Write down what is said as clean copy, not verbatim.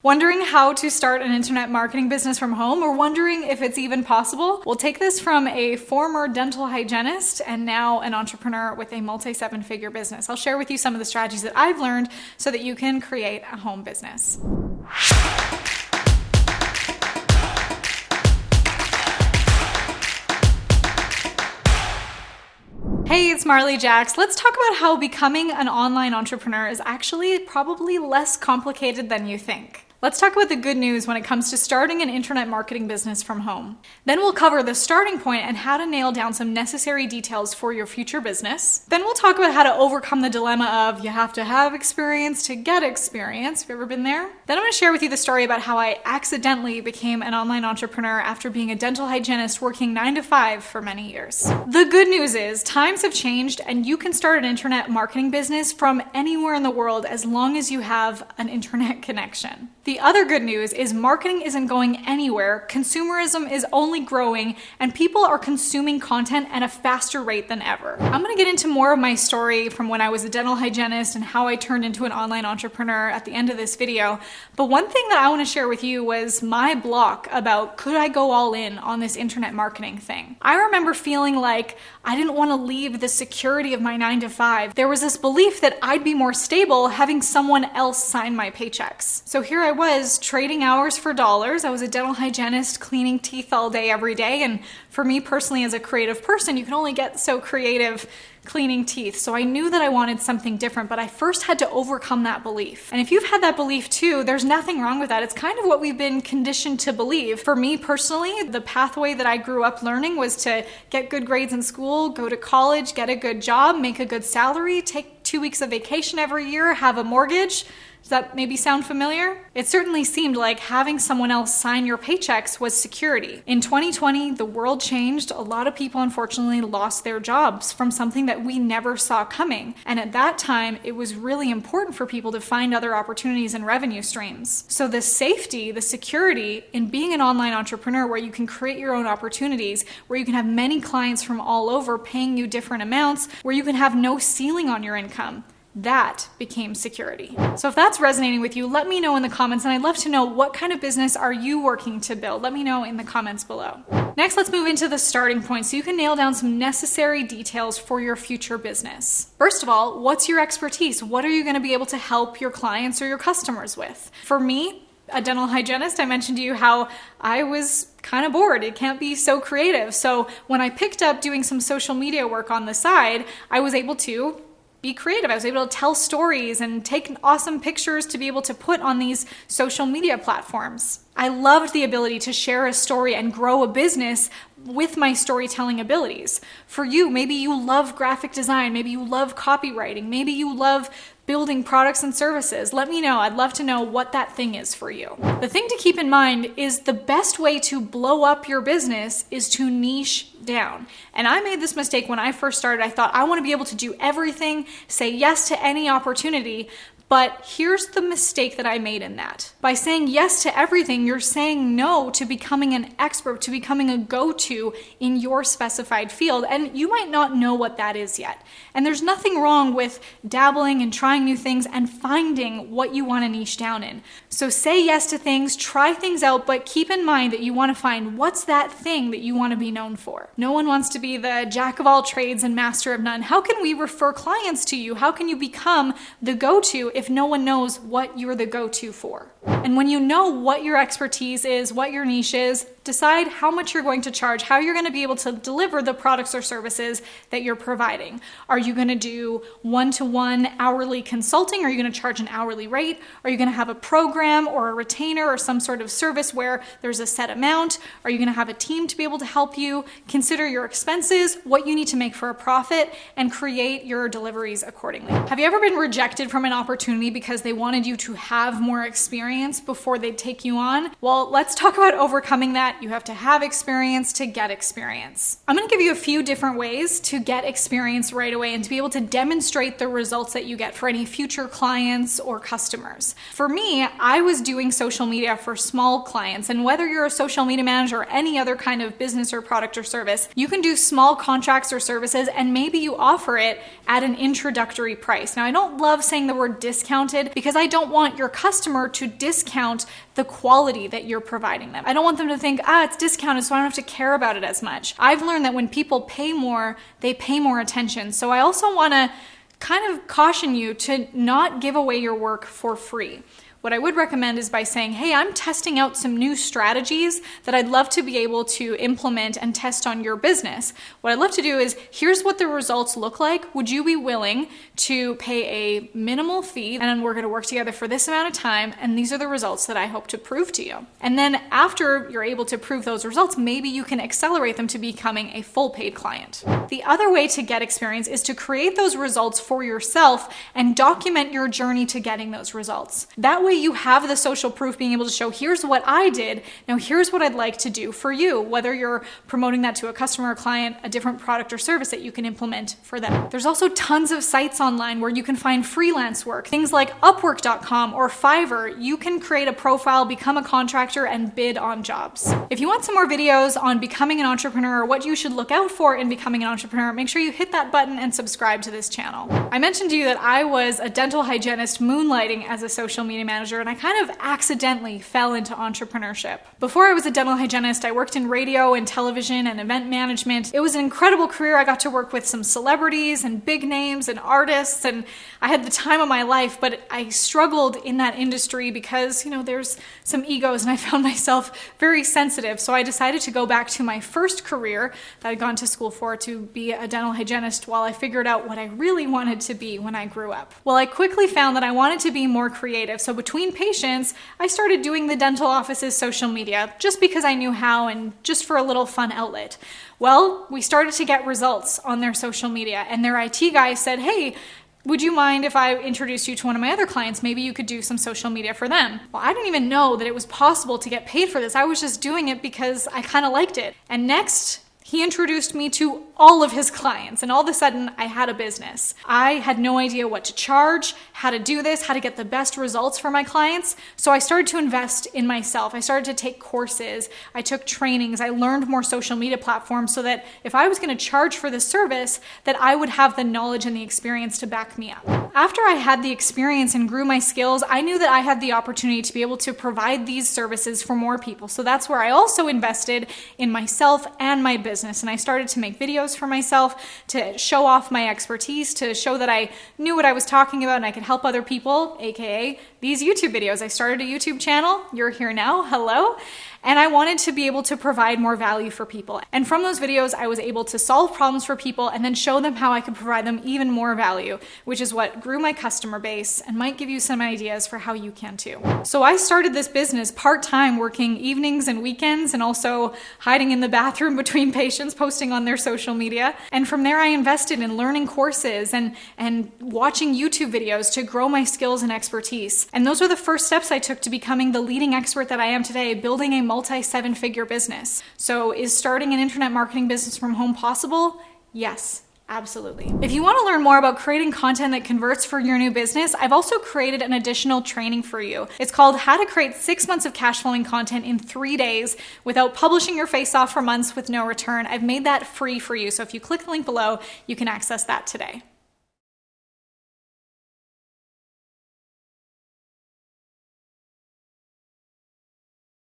Wondering how to start an internet marketing business from home, or wondering if it's even possible? We'll take this from a former dental hygienist and now an entrepreneur with a multi-seven-figure business. I'll share with you some of the strategies that I've learned so that you can create a home business. Hey, it's Marley Jaxx. Let's talk about how becoming an online entrepreneur is actually probably less complicated than you think. Let's talk about the good news when it comes to starting an internet marketing business from home. Then we'll cover the starting point and how to nail down some necessary details for your future business. Then we'll talk about how to overcome the dilemma of you have to have experience to get experience. Have you ever been there? Then I'm going to share with you the story about how I accidentally became an online entrepreneur after being a dental hygienist working 9 to 5 for many years. The good news is times have changed and you can start an internet marketing business from anywhere in the world as long as you have an internet connection. The other good news is marketing isn't going anywhere, consumerism is only growing, and people are consuming content at a faster rate than ever. I'm going to get into more of my story from when I was a dental hygienist and how I turned into an online entrepreneur at the end of this video, but one thing that I want to share with you was my block about could I go all in on this internet marketing thing. I remember feeling like I didn't want to leave the security of my 9 to 5. There was this belief that I'd be more stable having someone else sign my paychecks. So here I was trading hours for dollars. I was a dental hygienist cleaning teeth all day, every day. And for me personally, as a creative person, you can only get so creative cleaning teeth. So I knew that I wanted something different, but I first had to overcome that belief. And if you've had that belief too, there's nothing wrong with that. It's kind of what we've been conditioned to believe. For me personally, the pathway that I grew up learning was to get good grades in school, go to college, get a good job, make a good salary, take 2 weeks of vacation every year, have a mortgage. Does that maybe sound familiar? It certainly seemed like having someone else sign your paychecks was security. In 2020, the world changed. A lot of people unfortunately lost their jobs from something that we never saw coming. And at that time, it was really important for people to find other opportunities and revenue streams. So the safety, the security in being an online entrepreneur where you can create your own opportunities, where you can have many clients from all over paying you different amounts, where you can have no ceiling on your income. That became security. So if that's resonating with you, let me know in the comments, and I'd love to know what kind of business are you working to build. Let me know in the comments below. Next, let's move into the starting point so you can nail down some necessary details for your future business. First of all, what's your expertise? What are you going to be able to help your clients or your customers with? For me, a dental hygienist, I mentioned to you how I was kind of bored. It can't be so creative. So when I picked up doing some social media work on the side, I was able to be creative. I was able to tell stories and take awesome pictures to be able to put on these social media platforms. I loved the ability to share a story and grow a business with my storytelling abilities. For you, maybe you love graphic design, maybe you love copywriting, maybe you love building products and services. Let me know. I'd love to know what that thing is for you. The thing to keep in mind is the best way to blow up your business is to niche down. And I made this mistake when I first started. I thought I want to be able to do everything, say yes to any opportunity. But here's the mistake that I made in that. By saying yes to everything, you're saying no to becoming an expert, to becoming a go-to in your specified field. And you might not know what that is yet. And there's nothing wrong with dabbling and trying new things and finding what you want to niche down in. So say yes to things, try things out, but keep in mind that you want to find what's that thing that you want to be known for. No one wants to be the jack of all trades and master of none. How can we refer clients to you? How can you become the go-to if no one knows what you're the go-to for? And when you know what your expertise is, what your niche is, decide how much you're going to charge, how you're going to be able to deliver the products or services that you're providing. Are you going to do one-to-one hourly consulting? Are you going to charge an hourly rate? Are you going to have a program or a retainer or some sort of service where there's a set amount? Are you going to have a team to be able to help you? Consider your expenses, what you need to make for a profit, and create your deliveries accordingly. Have you ever been rejected from an opportunity because they wanted you to have more experience before they take you on? Well, let's talk about overcoming that. You have to have experience to get experience. I'm going to give you a few different ways to get experience right away and to be able to demonstrate the results that you get for any future clients or customers. For me, I was doing social media for small clients, and whether you're a social media manager or any other kind of business or product or service, you can do small contracts or services and maybe you offer it at an introductory price. Now, I don't love saying the word discounted because I don't want your customer to discount the quality that you're providing them. I don't want them to think, it's discounted, so I don't have to care about it as much. I've learned that when people pay more, they pay more attention. So I also want to kind of caution you to not give away your work for free. What I would recommend is by saying, hey, I'm testing out some new strategies that I'd love to be able to implement and test on your business. What I'd love to do is, here's what the results look like. Would you be willing to pay a minimal fee? And then we're going to work together for this amount of time. And these are the results that I hope to prove to you. And then after you're able to prove those results, maybe you can accelerate them to becoming a full paid client. The other way to get experience is to create those results for yourself and document your journey to getting those results. That way you have the social proof, being able to show, here's what I did, now here's what I'd like to do for you, whether you're promoting that to a customer or client, a different product or service that you can implement for them. There's also tons of sites online where you can find freelance work, things like Upwork.com or Fiverr. You can create a profile, become a contractor, and bid on jobs. If you want some more videos on becoming an entrepreneur or what you should look out for in becoming an entrepreneur, make sure you hit that button and subscribe to this channel. I mentioned to you that I was a dental hygienist moonlighting as a social media manager, and I kind of accidentally fell into entrepreneurship. Before I was a dental hygienist, I worked in radio and television and event management. It was an incredible career. I got to work with some celebrities and big names and artists, and I had the time of my life, but I struggled in that industry because, there's some egos, and I found myself very sensitive. So I decided to go back to my first career that I'd gone to school for, to be a dental hygienist, while I figured out what I really wanted to be when I grew up. Well, I quickly found that I wanted to be more creative. So between patients, I started doing the dental office's social media just because I knew how and just for a little fun outlet. Well, we started to get results on their social media, and their IT guy said, hey, would you mind if I introduced you to one of my other clients? Maybe you could do some social media for them. Well, I didn't even know that it was possible to get paid for this. I was just doing it because I kind of liked it. And next, he introduced me to all of his clients, and all of a sudden I had a business. I had no idea what to charge, how to do this, how to get the best results for my clients. So I started to invest in myself. I started to take courses. I took trainings. I learned more social media platforms so that if I was going to charge for this service, that I would have the knowledge and the experience to back me up. After I had the experience and grew my skills, I knew that I had the opportunity to be able to provide these services for more people. So that's where I also invested in myself and my business. And I started to make videos for myself to show off my expertise, to show that I knew what I was talking about and I could help other people, aka these YouTube videos. I started a YouTube channel. You're here now. Hello. And I wanted to be able to provide more value for people. And from those videos, I was able to solve problems for people and then show them how I could provide them even more value, which is what grew my customer base and might give you some ideas for how you can too. So I started this business part-time, working evenings and weekends, and also hiding in the bathroom between patients, posting on their social media. And from there, I invested in learning courses and watching YouTube videos to grow my skills and expertise. And those are the first steps I took to becoming the leading expert that I am today, building a multi-7-figure business. So is starting an internet marketing business from home possible? Yes. Absolutely. If you want to learn more about creating content that converts for your new business, I've also created an additional training for you. It's called How to Create 6 Months of Cash Flowing Content in 3 Days Without Publishing Your Face Off for Months with No Return. I've made that free for you. So if you click the link below, you can access that today.